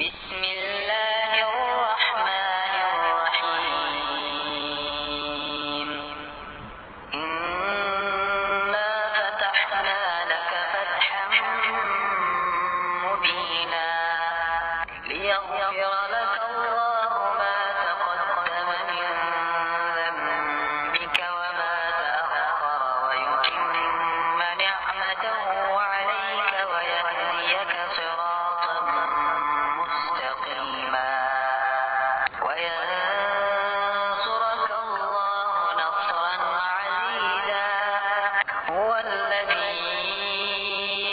بسم الله الرحمن الرحيم إنا فتحنا لك فتحا مبينا ليغفر لك الله ما تقدم من ذنبك وما تأخر ويتم نعمته عليك ويهديك صراطا مستقيما وينصرك الله نصرا عزيزا هو الذي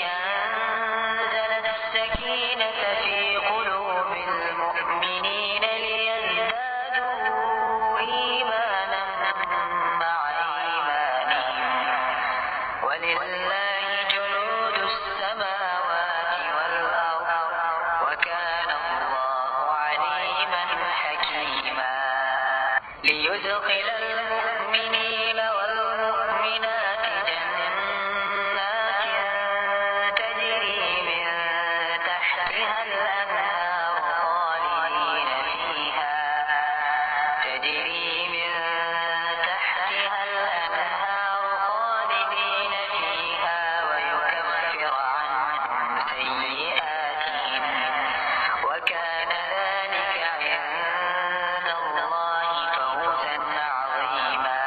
أنزل السكينة في قلوب المؤمنين ليزدادوا إيمانا مع إيمانهم ولله جنود السماوات والأرض وكان الله عليما حكيما ليدخل المؤمنين والمؤمنات جنات تجري من تحتها الأنهار خالدين فيها ويكفر عنهم سيئاتهم وكان ذلك عند الله فوزا عظيما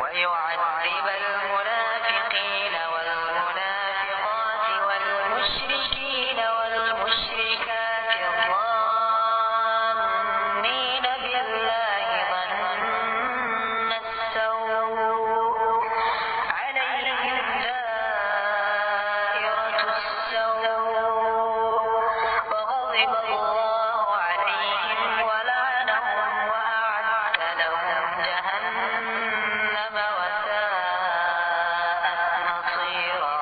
ويعذب المنافقين والمنافقات والمشركين والمشركات الظانين بالله ظن السوء عليهم دائرة السوء وغضب الله عليهم ولعنهم وأعد لهم جهنم وساءت مصيرا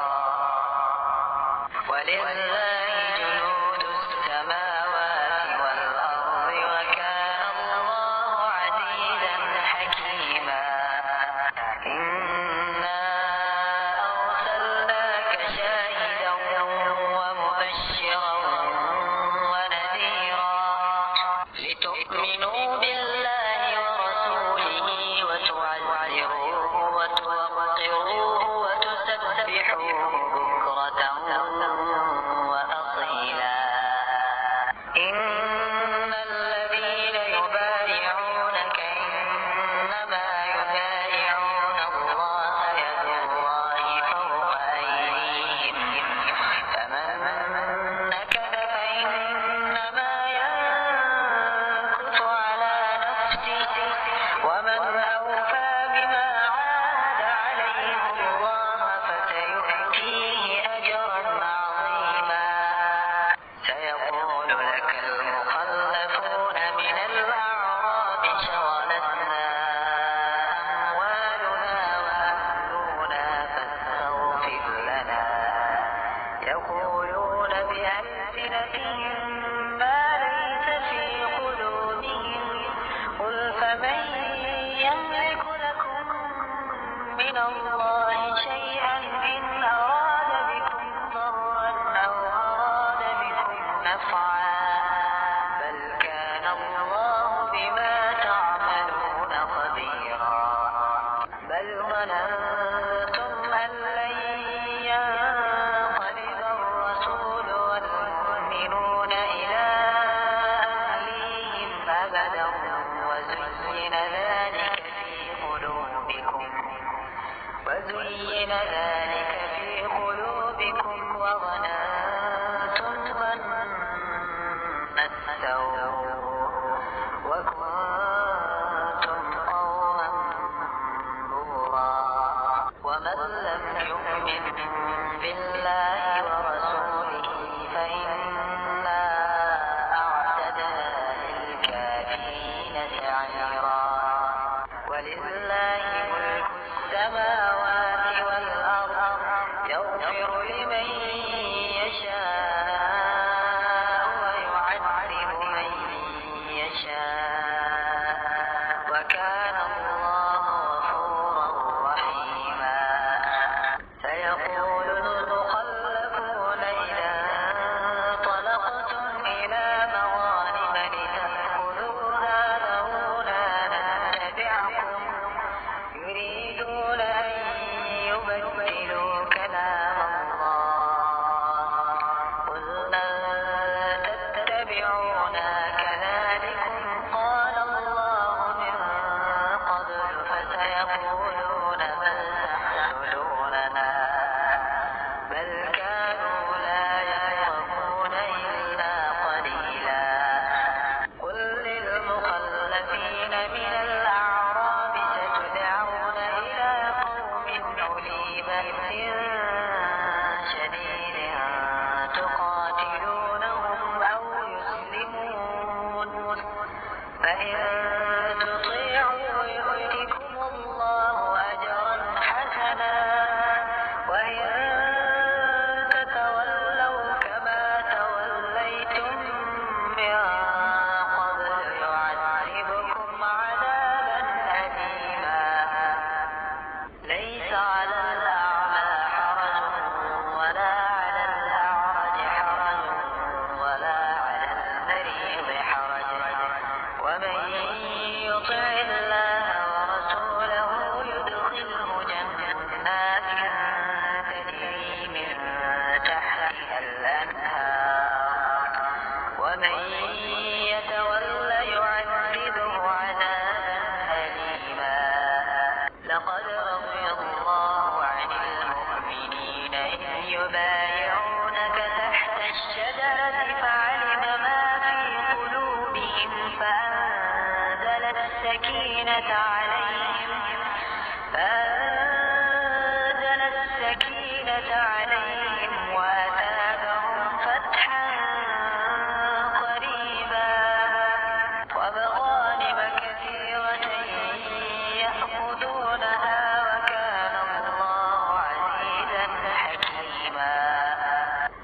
ولله جنود السماوات والأرض وكان الله عزيزا حكيما إنا أرسلناك شاهدا ومبشرا ونذيرا لتؤمنوا بالله ورسوله وتعزروه وتوقروه وتسبحوه بكرة وأصيلا إن الذين يبايعونك إنما يبايعون الله يد الله فوق أيديهم فمن نكث فإنما ينكث على نفسه ومن أوفى بما عاهد عليه الله فسيؤتيه أجرا عظيما سيقول لك المخلفون من الأعراب شغلتنا أموالنا وأهلنا فاستغفر لنا يقولون بألسنتهم ما ليس في قلوبهم قل فمن يملك لكم من الله شيئا إن أراد بكم ضرا أو أراد بكم نفعا بل كان الله بما تعملون خبيرا بل ظننتم أن لن ينقلب الرسول والمؤمنون إلى أهليهم أبدا وزين ذلك في قلوبكم وظننتم ظن السوء وكنتم قوما بورا ومن لم يؤمن بالله ورسوله فإنا أعتدنا للكافرين سعيرا ولله ملك السماوات والأرض يغفر لمن يشاء ويعذب من وإن تطيعوا يؤتكم الله أجرا حسنا وإن تتولوا كما توليتم من قبل يعذبكم عذابا أليما ليس على الأعمى حرج ولا على الأعرج حرج ولا على المريض حرج ومن يطع الله ورسوله يدخله جنات تجري من تحتها الأنهار ومن يتولى يعذبه عذابا أليما لقد رضي الله عن المؤمنين إذ يبايعونك تحت الشجرة فعلم ما في قلوبهم فأنزل السكينة عليهم وأثابهم فتحا قريبا ومغانم كثيرة يأخذونها وكان الله عزيزا حكيما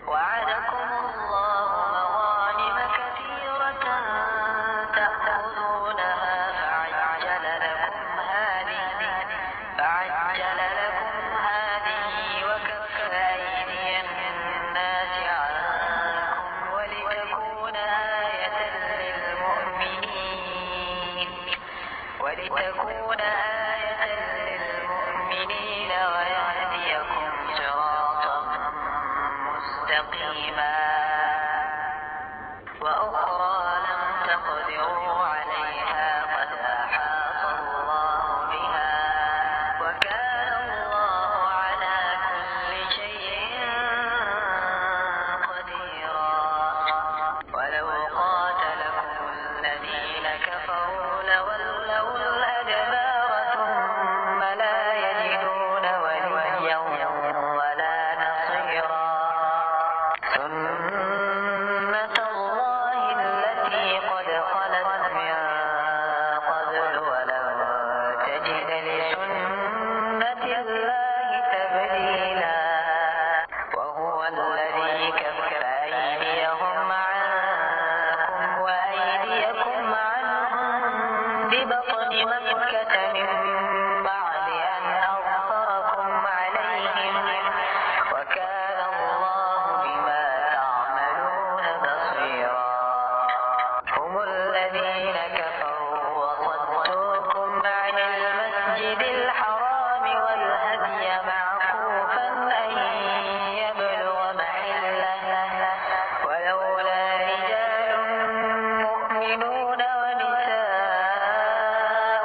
وعدكم الله مغانم كثيرة تأخذونها فعجل لكم هذه وكف أيدي الناس عنكم ولتكون آية للمؤمنين ويهديكم صراطا مستقيما وأخرى لم تقدروا عليها قد أحاط الله بها وكان الله على كل شيء قديرا ولو قاتلكم الذين كفروا لولوا الأدبار ثم لا يجدون وليا ولا نصيرا سنة الله التي قد خلت من قبل ولن تجد لسنة الله تبديلا وهو الذي كف أيديهم عنكم وأيديكم عنهم ببطن مكة من بعد أن أظفركم عليهم وكان الله بما تعملون بصيرا هم الذين كفروا وصدوكم عن المسجد الحرام والهدي معكوفا أن يبلغ محله ولولا رجال مؤمنون ونساء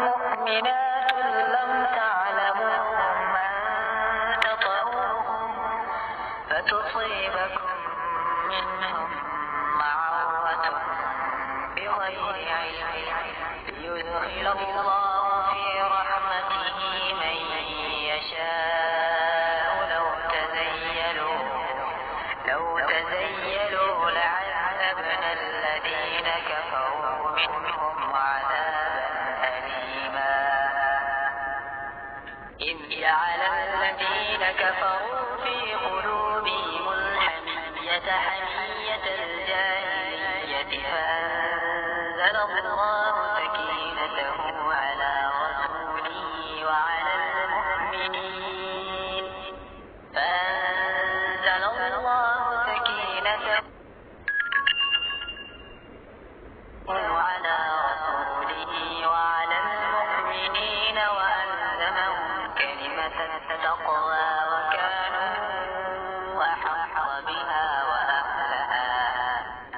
مؤمنات لم تعلموهم أن تطؤوهم فتصيبكم منهم معرة بغير علم ليدخل الله في رحمته من يشاء لو تزيلوا لعذبنا الذين كفروا منهم عذابا أليما إذ جعل الذين كفروا في قلوبهم الحمية حمية الجاهلية فأنزل الله سكينته على رسوله وعلى المؤمنين وألزمهم كلمة التقوى وكانوا أحق بها وأهلها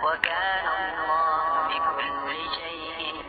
وكان الله بكل شيء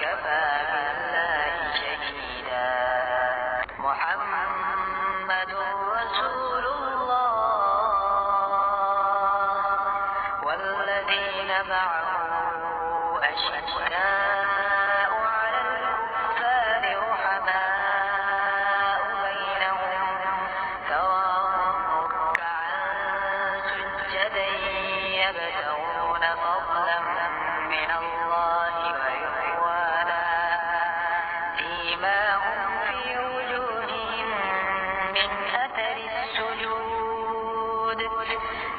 وكفى بالله شهيدا. محمد رسول الله والذين معه أشداء على الكفار رحماء بينهم تراهم ركعا سجدا يبتغون فضلا من الله ورضوانا سيماهم في وجوههم من أثر السجود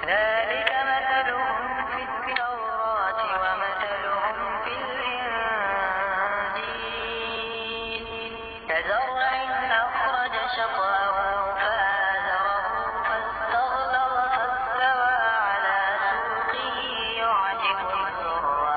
ذلك مثلهم في التوراة ومثلهم في الإنجيل كزرع أخرج شطأه فآزره فاستغلظ فاستوى على سوقه يعجب الزراع